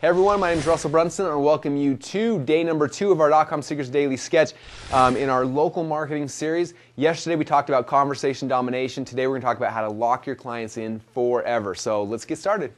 Hey everyone, my name is Russell Brunson and I welcome you to day number 2 of our DotComSecrets Daily Sketch in our local marketing series. Yesterday we talked about conversation domination. Today we're going to talk about how to lock your clients in forever. So let's get started.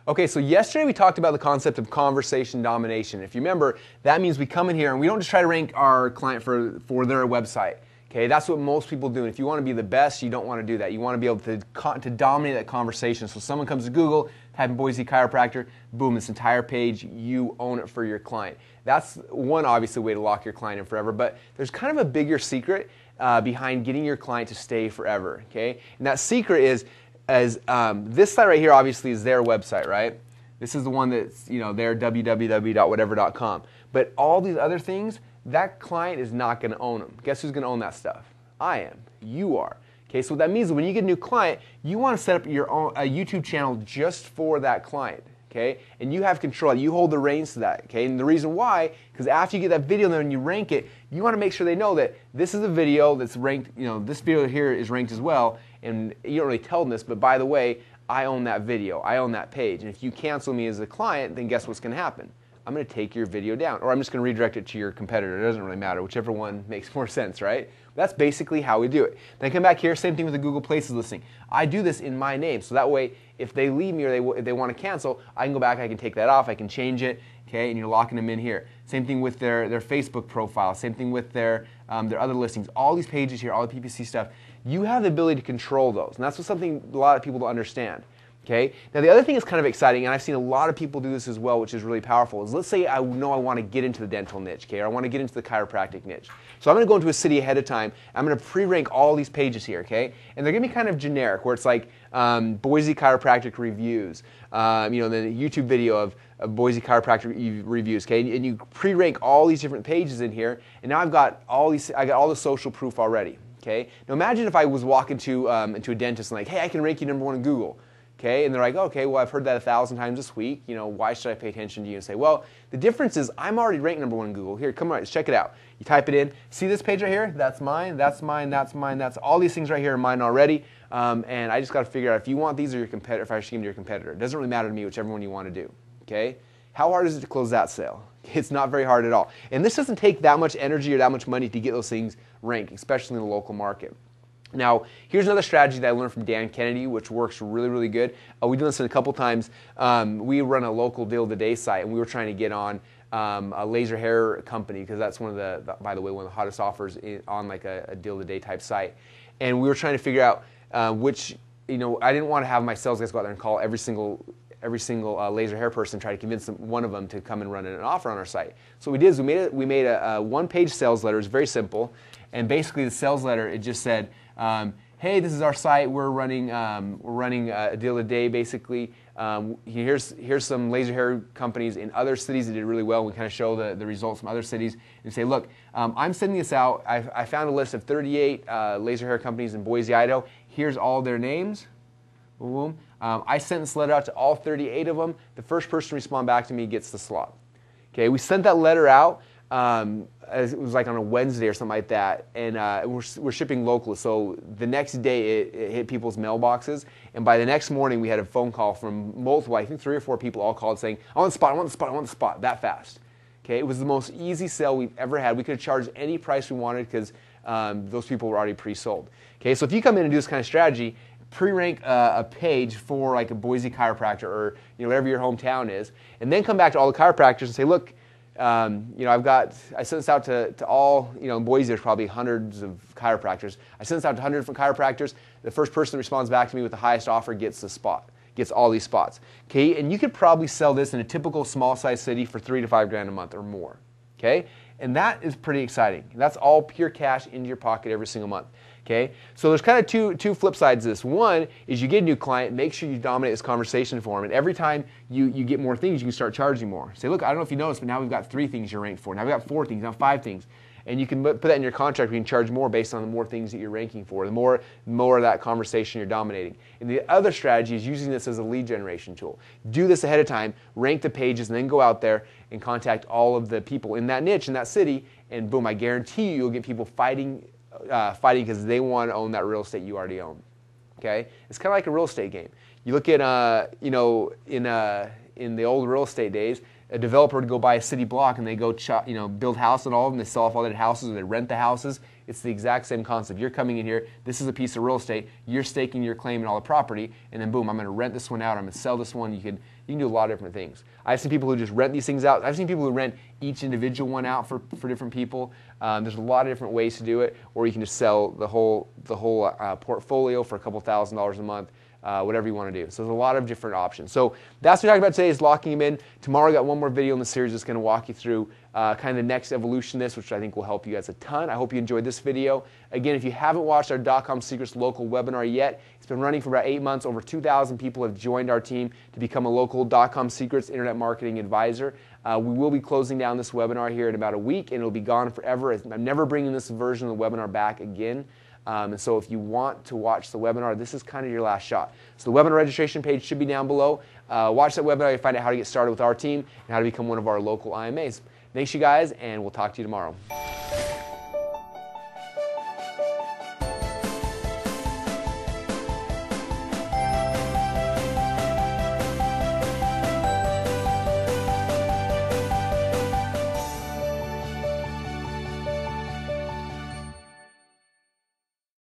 Okay, so yesterday we talked about the concept of conversation domination. If you remember, that means we come in here and we don't just try to rank our client for their website. Okay, that's what most people do. And if you want to be the best, you don't want to do that. You want to be able to dominate that conversation. So someone comes to Google, type in Boise chiropractor, boom, this entire page, you own it for your client. That's one obviously way to lock your client in forever, but there's kind of a bigger secret behind getting your client to stay forever. Okay, and that secret is this site right here obviously is their website, right? This is the one that's, their www.whatever.com. But all these other things, that client is not going to own them. Guess who's going to own that stuff? I am. You are. Okay, so what that means is when you get a new client, you want to set up your own a YouTube channel just for that client. Okay, and you have control. You hold the reins to that. Okay, and the reason why, because after you get that video there and you rank it, you want to make sure they know that this is a video that's ranked. This video here is ranked as well, and you don't really tell them this, but by the way, I own that video. I own that page, and if you cancel me as a client, then guess what's going to happen? I'm going to take your video down, or I'm just going to redirect it to your competitor. It doesn't really matter, whichever one makes more sense, right? That's basically how we do it. Then I come back here, same thing with the Google Places listing. I do this in my name, so that way, if they leave me or if they want to cancel, I can go back, I can take that off, I can change it, okay, and you're locking them in here. Same thing with their Facebook profile, same thing with their other listings. All these pages here, all the PPC stuff, you have the ability to control those, and that's something a lot of people don't understand. Okay. Now the other thing is kind of exciting, and I've seen a lot of people do this as well, which is really powerful, is let's say I know I want to get into the dental niche, okay, or I want to get into the chiropractic niche. So I'm going to go into a city ahead of time. I'm going to pre-rank all these pages here, okay, and they're going to be kind of generic, where it's like Boise chiropractic reviews, the YouTube video of Boise chiropractic reviews, okay, and you pre-rank all these different pages in here, and now I got all the social proof already, okay. Now imagine if I was walking to into a dentist and like, hey, I can rank you #1 in Google. Okay, and they're like, okay, well, I've heard that 1,000 times this week. Why should I pay attention to you? And say, well, the difference is I'm already ranked #1 in Google. Here, come on, let's check it out. You type it in. See this page right here? That's mine, that's mine, that's mine, that's all these things right here are mine already. And I just got to figure out if you want these or your competitor, if I should give them to your competitor. It doesn't really matter to me, whichever one you want to do. Okay? How hard is it to close that sale? It's not very hard at all. And this doesn't take that much energy or that much money to get those things ranked, especially in the local market. Now, here's another strategy that I learned from Dan Kennedy, which works really, really good. We did this a couple times. We run a local deal of the day site, and we were trying to get on a laser hair company, because that's one of the, by the way, one of the hottest offers on like a deal of the day type site. And we were trying to figure out which, I didn't want to have my sales guys go out there and call every single laser hair person, try to convince one of them to come and run an offer on our site. So what we did is we made a one-page sales letter. It's very simple, and basically the sales letter, it just said, hey, this is our site. We're running a deal a day, basically. Here's some laser hair companies in other cities that did really well. We kind of show the results from other cities and say, look, I'm sending this out. I found a list of 38 laser hair companies in Boise, Idaho. Here's all their names. Boom. I sent this letter out to all 38 of them. The first person to respond back to me gets the slot. Okay, we sent that letter out. It was like on a Wednesday or something like that, and we're shipping locally. So the next day it hit people's mailboxes, and by the next morning we had a phone call from multiple, I think 3 or 4 people all called saying, I want the spot, I want the spot, I want the spot, that fast. Okay, it was the most easy sale we've ever had. We could have charged any price we wanted because those people were already pre-sold. Okay, so if you come in and do this kind of strategy, pre-rank a page for like a Boise chiropractor or whatever your hometown is, and then come back to all the chiropractors and say, look, I sent this out to all, in Boise there's probably hundreds of chiropractors. I sent this out to 100 different chiropractors. The first person that responds back to me with the highest offer gets the spot, gets all these spots. Okay, and you could probably sell this in a typical small size city for $3 to $5 grand a month or more. Okay, and that is pretty exciting. That's all pure cash into your pocket every single month. Okay, so there's kind of two flip sides to this. One is you get a new client, make sure you dominate this conversation for them, and every time you get more things, you can start charging more. Say, look, I don't know if you noticed, but now we've got 3 things you're ranked for. Now we've got 4 things, now 5 things. And you can put that in your contract. You can charge more based on the more things that you're ranking for, the more of that conversation you're dominating. And the other strategy is using this as a lead generation tool. Do this ahead of time, rank the pages, and then go out there and contact all of the people in that niche, in that city, and boom, I guarantee you'll get people fighting because they want to own that real estate you already own. Okay? It's kind of like a real estate game. You look at, in the old real estate days, a developer would go buy a city block and they go build houses and all of them. They sell off all their houses or they rent the houses. It's the exact same concept. You're coming in here. This is a piece of real estate. You're staking your claim in all the property, and then boom, I'm going to rent this one out. I'm going to sell this one. You can do a lot of different things. I've seen people who just rent these things out. I've seen people who rent each individual one out for different people. There's a lot of different ways to do it, or you can just sell the whole portfolio for a couple $1,000s a month. Whatever you want to do. So there's a lot of different options. So that's what we're talking about today, is locking them in. Tomorrow I got one more video in the series that's going to walk you through kind of the next evolution of this, which I think will help you guys a ton. I hope you enjoyed this video. Again, if you haven't watched our .comSecrets local webinar yet, it's been running for about 8 months. Over 2,000 people have joined our team to become a local .comSecrets Internet Marketing Advisor. We will be closing down this webinar here in about a week, and it'll be gone forever. I'm never bringing this version of the webinar back again. And so if you want to watch the webinar, this is kind of your last shot. So the webinar registration page should be down below. Watch that webinar to find out how to get started with our team and how to become one of our local IMAs. Thanks, you guys, and we'll talk to you tomorrow.